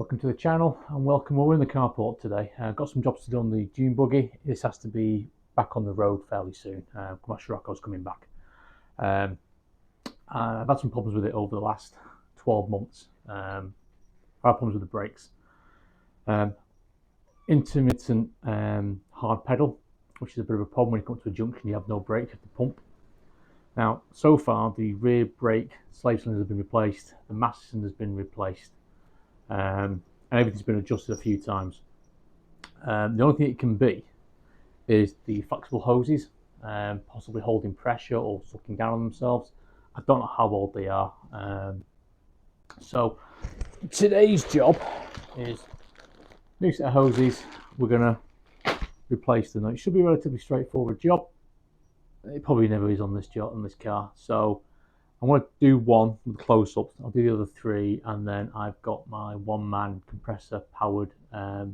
Welcome to the channel and welcome. We're in the carport today. I've got some jobs to do on the dune buggy. This has to be back on the road fairly soon. My Scirocco's coming back. I've had some problems with it over the last 12 months. I've had problems with the brakes. Intermittent hard pedal, which is a bit of a problem when you come to a junction, you have no brake, you have to pump. Now, so far, the rear brake slave cylinder has been replaced, the master cylinder has been replaced, and everything's been adjusted a few times. The only thing it can be is the flexible hoses, possibly holding pressure or sucking down on themselves. I don't know how old they are. So today's job is new set of hoses. We're going to replace them. It should be a relatively straightforward job. It probably never is on this car. So I'm going to do one with close-up. I'll do the other three, and then I've got my one-man compressor-powered, what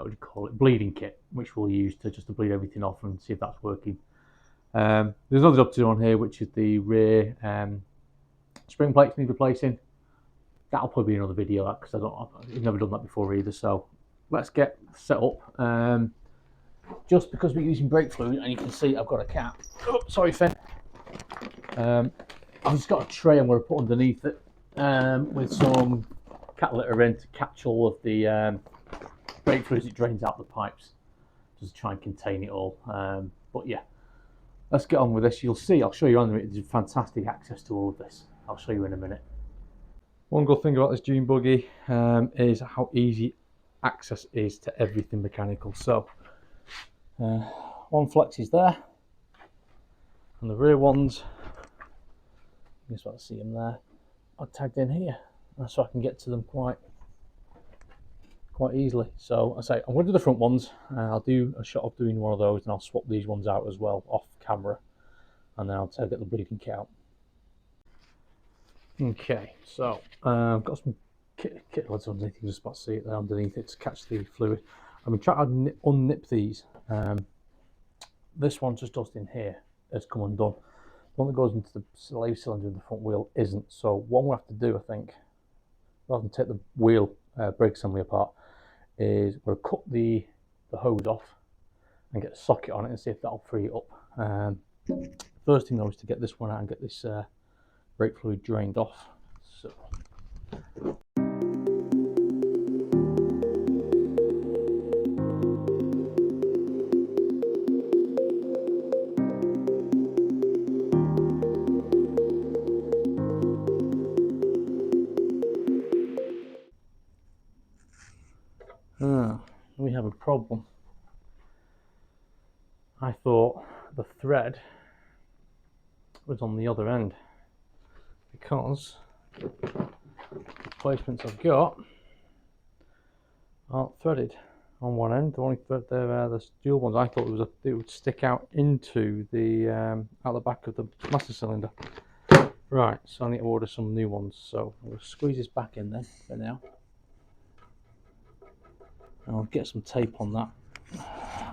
do you call it, bleeding kit, which we'll use to bleed everything off and see if that's working. There's another job to do on here, which is the rear spring plates need replacing. That'll probably be another video because I've never done that before either. So let's get set up. Just because we're using brake fluid, and you can see I've got a cap. Oh, sorry, Finn. I've just got a tray I'm going to put underneath it with some cat litter in to catch all of the brake fluid as it drains out the pipes, just to try and contain it all. But yeah, let's get on with this. You'll see, I'll show you on it. There's fantastic access to all of this. I'll show you in a minute. One good thing about this dune buggy is how easy access is to everything mechanical. So one flex is there, and the rear ones, you just want to see them there, are tagged in here, so I can get to them quite easily. So I say I'm going to do the front ones. I'll do a shot of doing one of those, and I'll swap these ones out as well off camera, and then I'll get the bleeding kit out. Okay, so I've got some kit lids underneath. You can just about see it there underneath it to catch the fluid. I've been trying to unnip these. This one just in here has come undone. The one that goes into the slave cylinder in the front wheel isn't. So what we'll have to do, I think, rather than take the wheel brake assembly apart, is we'll cut the hose off and get a socket on it and see if that'll free it up. First thing though is to get this one out and get this brake fluid drained off. So. We have a problem. I thought the thread was on the other end because the placements I've got aren't threaded on one end. The only thread there are the dual ones. I thought it would stick out into the out the back of the master cylinder. Right, so I need to order some new ones. So I'm going to squeeze this back in then for now. I'll get some tape on that.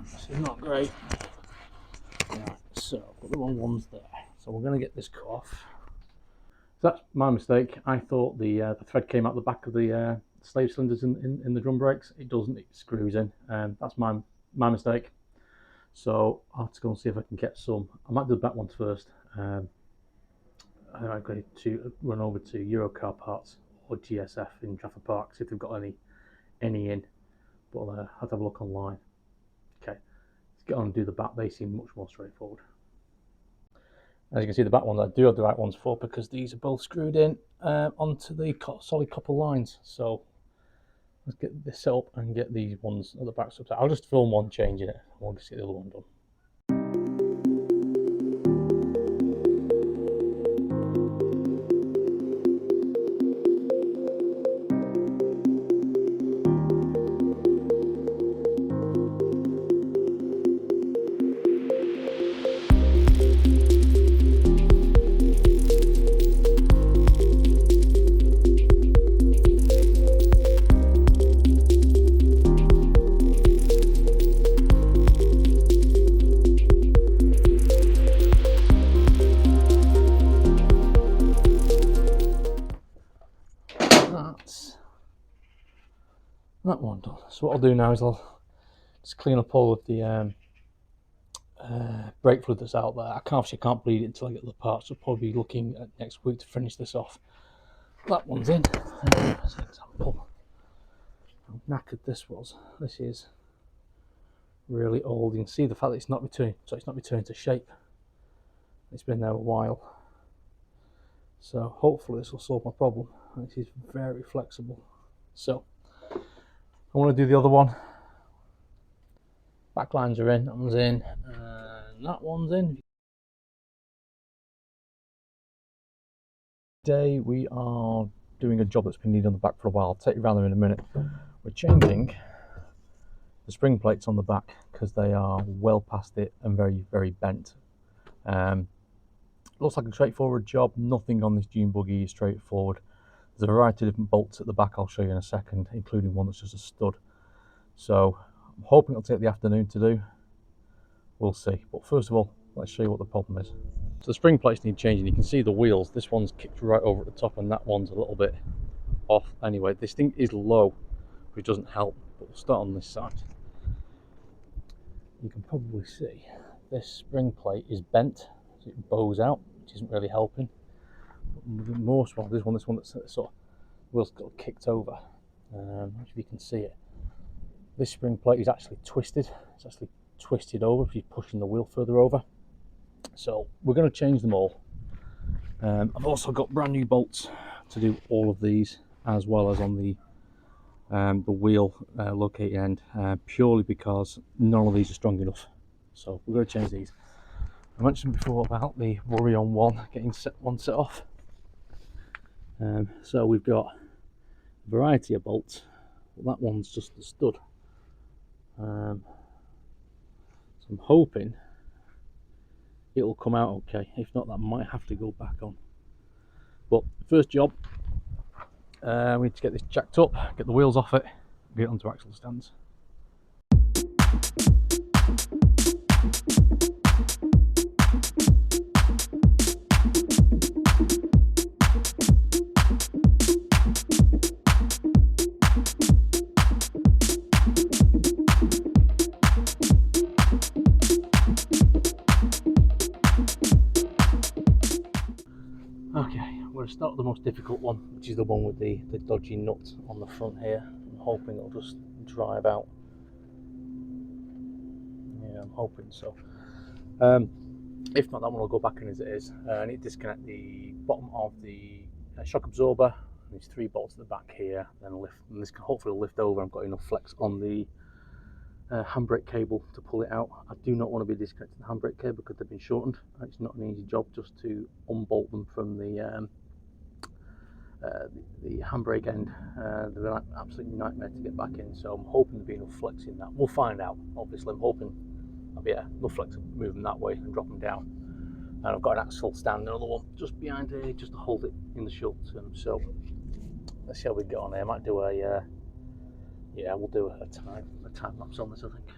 This is not great. Right, so I've got the wrong ones there. So we're going to get this cut off. So that's my mistake. I thought the thread came out the back of the slave cylinders in the drum brakes. It doesn't. It screws in. That's my mistake. So I'll have to go and see if I can get some. I might do the back ones first. I'm going to run over to Eurocar Parts or GSF in Trafford Park, see if they've got any in. But I'll have to have a look online. Okay, let's get on and do the back. They seem much more straightforward. As you can see, the back ones I do have the right ones for because these are both screwed in onto the solid copper lines. So let's get this set up and get these ones at the back. So I'll just film one changing it. We'll just get the other one done. So what I'll do now is I'll just clean up all of the brake fluid that's out there. I can't bleed it until I get the parts. So I'll probably be looking at next week to finish this off. That one's in. As an example, how knackered this was. This is really old. You can see the fact that it's not returning, so it's not returning to shape. It's been there a while. So hopefully this will solve my problem. This is very flexible. So I want to do the other one. Back lines are in, that one's in, and that one's in. Today we are doing a job that's been needed on the back for a while. I'll take you around there in a minute. We're changing the spring plates on the back because they are well past it and very, very bent. Looks like a straightforward job. Nothing on this dune buggy is straightforward. There's a variety of different bolts at the back I'll show you in a second, including one that's just a stud. So I'm hoping it'll take the afternoon to do. We'll see. But first of all, let's show you what the problem is. So the spring plates need changing. You can see the wheels. This one's kicked right over at the top and that one's a little bit off. Anyway, this thing is low, which doesn't help. But we'll start on this side. You can probably see this spring plate is bent. It bows out, which isn't really helping. But most one, this one that's sort of wheels got kicked over. If you can see it, this spring plate is actually twisted. It's actually twisted over if you're pushing the wheel further over. So we're going to change them all. I've also got brand new bolts to do all of these, as well as on the wheel locate end, purely because none of these are strong enough. So we're going to change these. I mentioned before about the worry on one getting set off. So we've got a variety of bolts. Well, that one's just the stud. So I'm hoping it'll come out okay. If not, that might have to go back on. But first job, we need to get this jacked up, get the wheels off it, get it onto axle stands. Okay, I'm going to start with the most difficult one, which is the one with the dodgy nut on the front here. I'm hoping it'll just drive out. Yeah, I'm hoping so. If not, that one will go back in as it is. I need to disconnect the bottom of the shock absorber. There's 3 bolts at the back here, then lift, and this can hopefully lift over. I've got enough flex on the handbrake cable to pull it out. I do not want to be disconnecting the handbrake cable because they've been shortened. It's not an easy job just to unbolt them from the handbrake end. They're an absolute nightmare to get back in, so I'm hoping there'll be enough flex in that. We'll find out. Obviously, I'm hoping there'll be enough flex to move them that way and drop them down. And I've got an axle stand, another one just behind here, just to hold it in the short term. So let's see how we get on here. I might do a yeah, we'll do a time lapse on this, I think.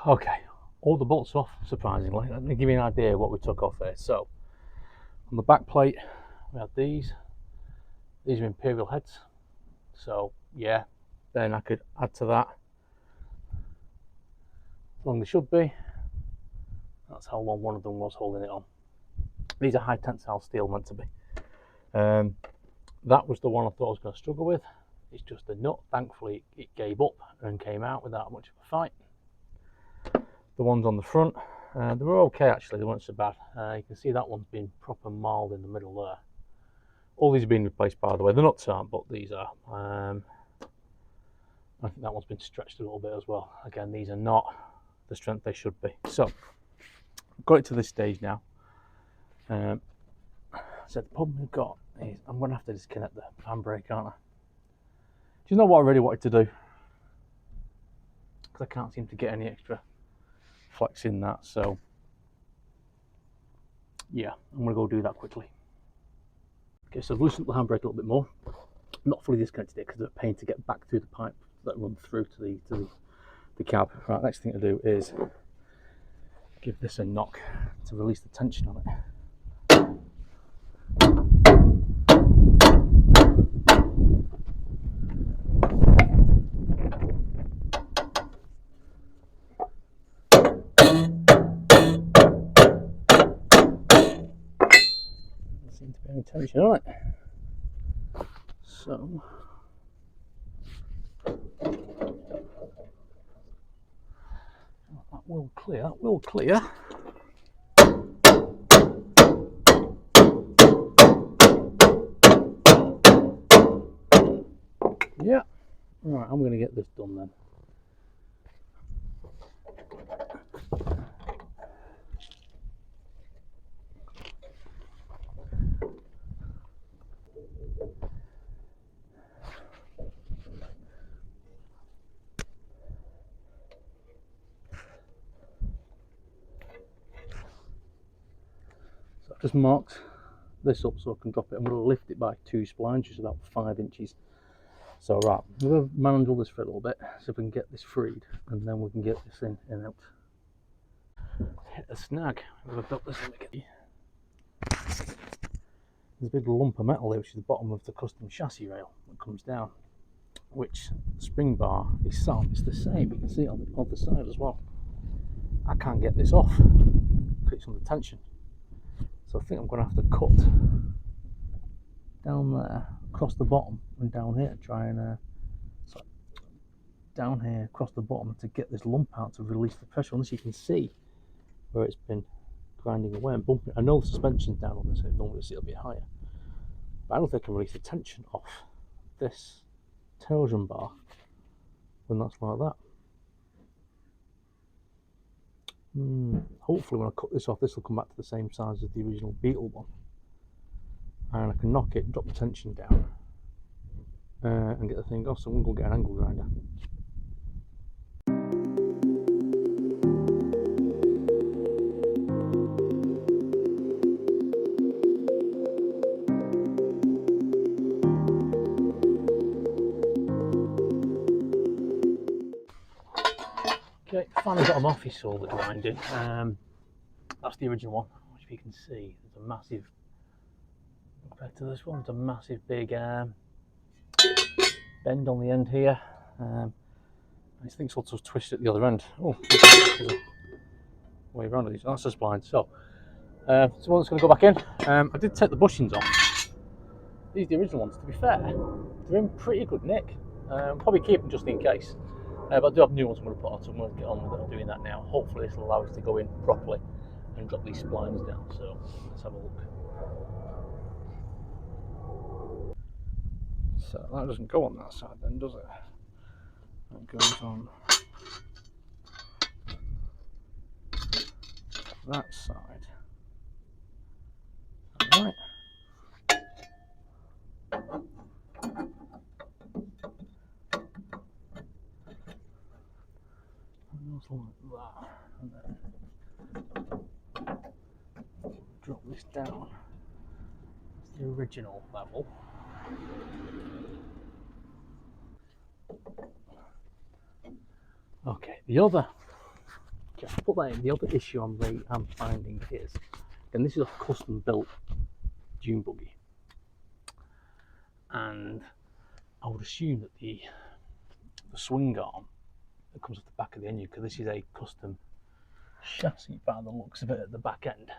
Okay, all the bolts off, surprisingly. Let me give you an idea of what we took off there. So, on the back plate, we had these. These are imperial heads. So, yeah, then I could add to that how long they should be. That's how long one of them was holding it on. These are high tensile steel meant to be. That was the one I thought I was going to struggle with. It's just a nut. Thankfully, it gave up and came out without much of a fight. The ones on the front, they were okay actually, they weren't so bad. You can see that one's been proper mauled in the middle there. All these have been replaced, by the way. The nuts aren't, but these are. I think that one's been stretched a little bit as well. Again, these are not the strength they should be. So, got it to this stage now. So the problem we've got is I'm going to have to disconnect the handbrake, aren't I? Do you know what I really wanted to do? Because I can't seem to get any extra flex in that. So, yeah, I'm going to go do that quickly. Okay, so I've loosened the handbrake a little bit more. Not fully disconnected it because it's a pain to get back through the pipe that run through to the cab. Right, next thing to do is give this a knock to release the tension on it. Doesn't seem to be any tension on it. So that will clear, that will clear. Yeah, right, I'm going to get this done then. So I've just marked this up so I can drop it. I'm going to lift it by 2 splines, just about 5 inches. So right, I'm going to manhandle this for a little bit, so if we can get this freed, and then we can get this in and out. Hit a snag. I've built this in. There's a big lump of metal there, which is the bottom of the custom chassis rail that comes down, which the spring bar is sat on. It's the same, you can see it on the other side as well. I can't get this off because it's under tension. So I think I'm going to have to cut down there, across the bottom, and down here, try and down here, across the bottom, to get this lump out to release the pressure. Unless you can see where it's been grinding away and bumping. I know the suspension's down on this, so normally it's a bit higher. But I don't think I can release the tension off this torsion bar when that's like that. Hopefully when I cut this off, this will come back to the same size as the original Beetle one. And I can knock it, drop the tension down, and get the thing off. So I'm going to go get an angle grinder. Okay, finally got them off. He saw the grinding. That's the original one, which you can see, there's a massive, compared to this one, there's a massive big bend on the end here. These things sort of twist at the other end. Oh, there's a way around these. That's just blind. So one's going to go back in. I did take the bushings off. These are the original ones. To be fair, they're in pretty good nick. Probably keep them just in case. But I do have new ones I'm going to put on, so I'm going to get on with doing that now. Hopefully this will allow us to go in properly and drop these splines down. So let's have a look. So that doesn't go on that side then, does it? That goes on that side. Alright. Like that, and then drop this down. That's the original level. Okay, just put that in. The other issue I'm finding is, and this is a custom built dune buggy, and I would assume that the swing arm that comes off the back of the engine, because this is a custom chassis by the looks of it at the back end,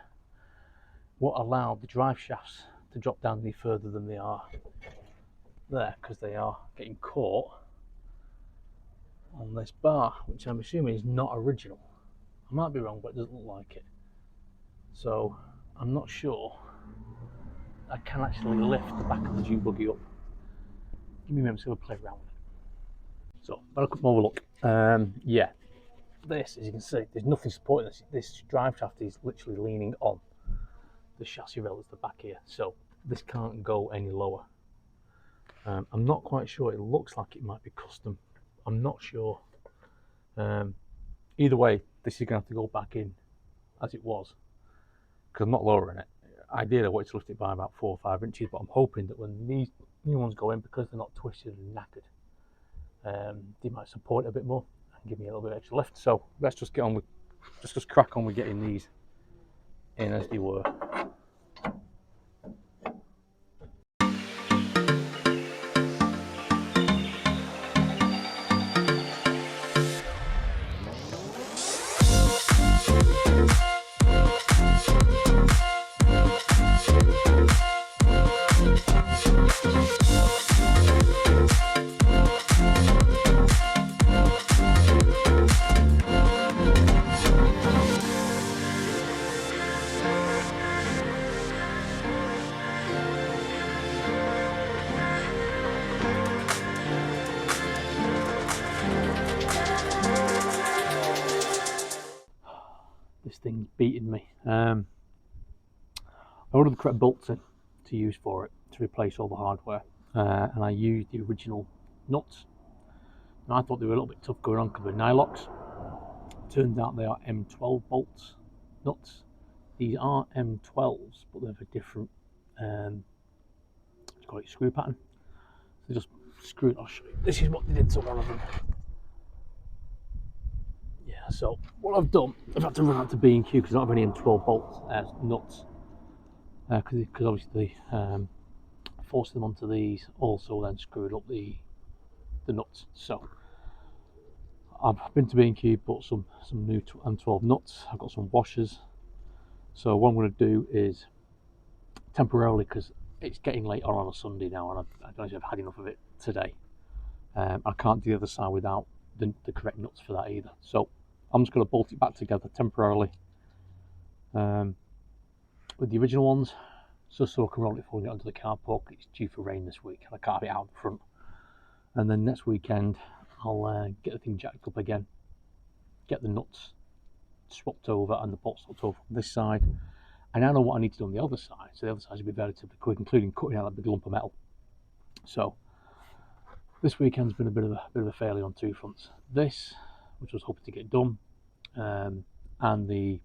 what allowed the drive shafts to drop down any further than they are there, because they are getting caught on this bar, which I'm assuming is not original. I might be wrong, but it doesn't look like it. So I'm not sure I can actually lift the back of the dune buggy up. Give me a minute to go play around with it. So, I'll have more of a look. Yeah, this, as you can see, there's nothing supporting this. This drive shaft is literally leaning on the chassis rail that's the back here, so this can't go any lower. I'm not quite sure. It looks like it might be custom. I'm not sure. Either way, this is going to have to go back in as it was, because I'm not lowering it. Ideally, I wanted to lift it by about 4 or 5 inches, but I'm hoping that when these new ones go in, because they're not twisted and knackered, they might support it a bit more and give me a little bit of extra lift. So let's just get on with, just crack on with getting these in as they were. This thing's beating me. I ordered the correct bolts in to use for it to replace all the hardware, and I used the original nuts. And I thought they were a little bit tough going on because they're Nylox. Turns out they are M12 bolts nuts. These are M12s, but they have a different let's call it screw pattern. So just screw it. I'll show you. This is what they did to one of them. Yeah, so what I've done, I've had to run out to B&Q because I don't have any M12 bolts as nuts, because obviously forcing them onto these also then screwed up the nuts. So I've been to B&Q, bought some new M12 nuts. I've got some washers. So what I'm going to do is temporarily, because it's getting late on a Sunday now, and I don't know if I've had enough of it today. I can't do the other side without the correct nuts for that either. So I'm just going to bolt it back together temporarily with the original ones, just so I can roll it forward onto the car park. It's due for rain this week, and I can't have it out in front. And then next weekend, I'll get the thing jacked up again, get the nuts swapped over and the bolts swapped over on this side. And I know what I need to do on the other side, so the other side should be relatively quick, including cutting out that big lump of metal. So this weekend's been a bit of a failure on two fronts. This, which I was hoping to get done, and the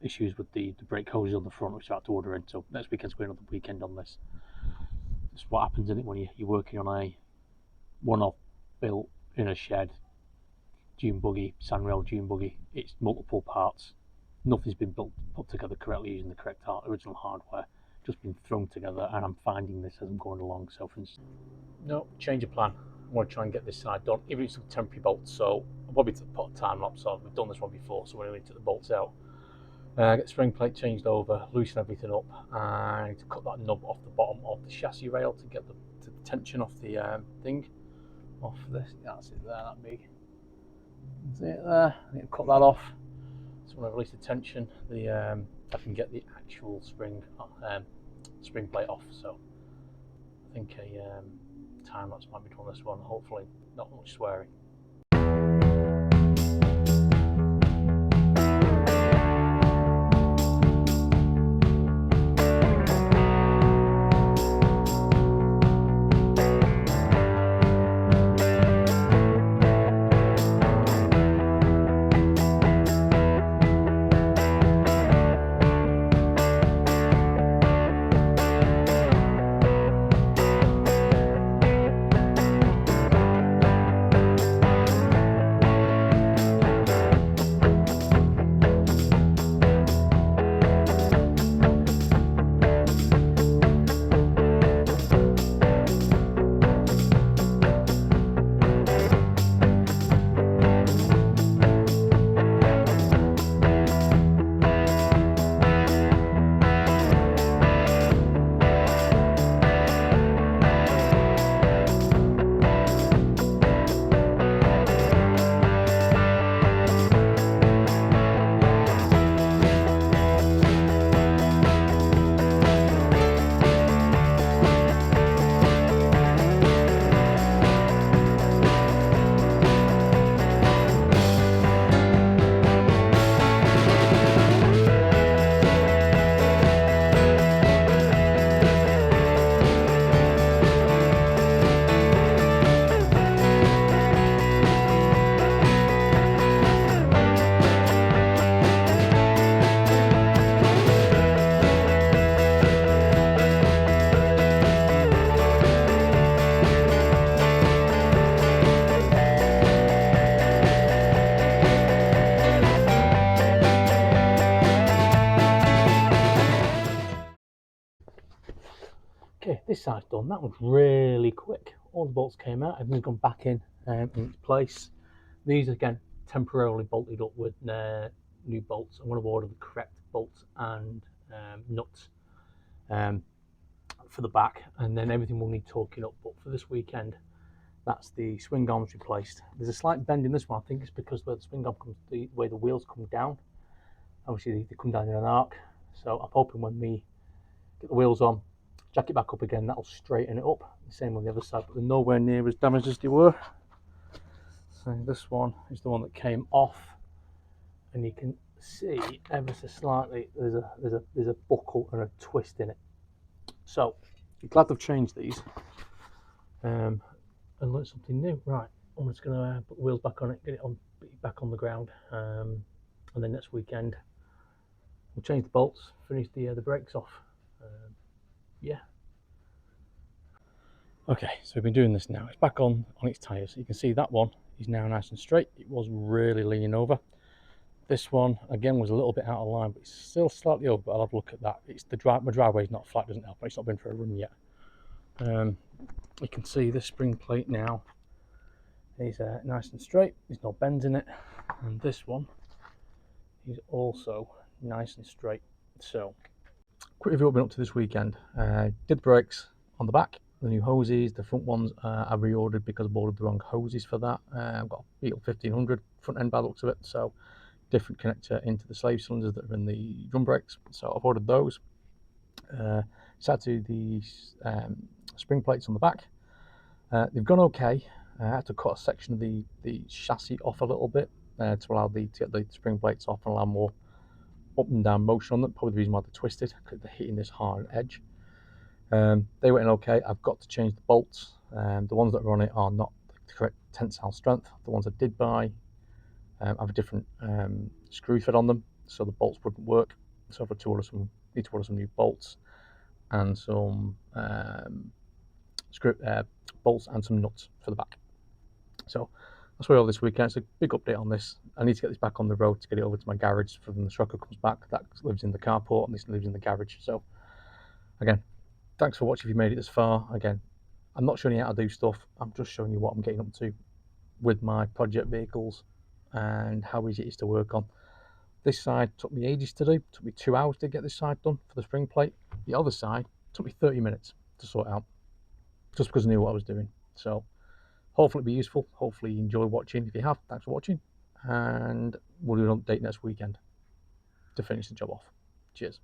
issues with the brake hoses on the front, which I had to order in. So next weekend's going on the weekend on this. It's what happens in it when you're working on a one-off built in a shed dune buggy, sandrail dune buggy. It's multiple parts. Nothing's been put together correctly using the correct original hardware. Just been thrown together, and I'm finding this as I'm going along. So for instance, no, change of plan. I want to try and get this side done, even if it's some temporary bolts. So I'll probably put a time lapse on. We've done this one before, so when we took the bolts out, get the spring plate changed over, loosen everything up, and to cut that nub off the bottom of the chassis rail to get the tension off the thing off this. That's it there, that big. That's it there. I need to cut that off. So when I release the tension, I can get the actual spring plate off. So I think a time lapse might be done on this one. Hopefully, not much swearing. this side's done. That was really quick. All the bolts came out, everything's gone back in its place. These again temporarily bolted up with new bolts. I'm going to order the correct bolts and nuts for the back, and then everything will need torquing up. But for this weekend, that's the swing arms replaced. There's a slight bend in this one. I think it's because where the swing arm comes, the way the wheels come down. Obviously, they come down in an arc. So I'm hoping when we get the wheels on, jack it back up again, that'll straighten it up. The same on the other side, but they're nowhere near as damaged as they were. So this one is the one that came off, and you can see ever so slightly there's a buckle and a twist in it. So I'm glad they've changed these and learned something new. Right, I'm just going to put the wheels back on it, get it back on the ground, and then next weekend we'll change the bolts, finish the brakes off. Yeah. Okay, so we've been doing this now. It's back on its tyres. You can see that one is now nice and straight. It was really leaning over. This one again was a little bit out of line, but it's still slightly over. But I'll have a look at that. It's my driveway is not flat, doesn't help. It's not been for a run yet. You can see this spring plate now is nice and straight. There's no bends in it, and this one is also nice and straight. So, quick review what I've been up to this weekend. Did the brakes on the back, the new hoses. The front ones I reordered because I ordered the wrong hoses for that. I've got a Beetle 1500 front end by the looks of it, so different connector into the slave cylinders that are in the drum brakes. So I've ordered those. Set to the spring plates on the back. They've gone okay. I had to cut a section of the chassis off a little bit to allow to get the spring plates off and allow more up and down motion on them. Probably the reason why they're twisted, because they're hitting this hard edge. They went in okay. I've got to change the bolts. The ones that are on it are not the correct tensile strength. The ones I did buy have a different screw thread on them, so the bolts wouldn't work. So I've got to order some new bolts and some bolts and some nuts for the back. So that's where all this weekend. It's a big update on this. I need to get this back on the road to get it over to my garage for when the Shrocco comes back. That lives in the carport and this lives in the garage. So again, thanks for watching if you made it this far. Again, I'm not showing you how to do stuff. I'm just showing you what I'm getting up to with my project vehicles and how easy it is to work on. This side took me ages to do. It took me 2 hours to get this side done for the spring plate. The other side took me 30 minutes to sort out, just because I knew what I was doing. So hopefully it'll be useful. Hopefully you enjoy watching. If you have, thanks for watching. And we'll do an update next weekend to finish the job off. Cheers.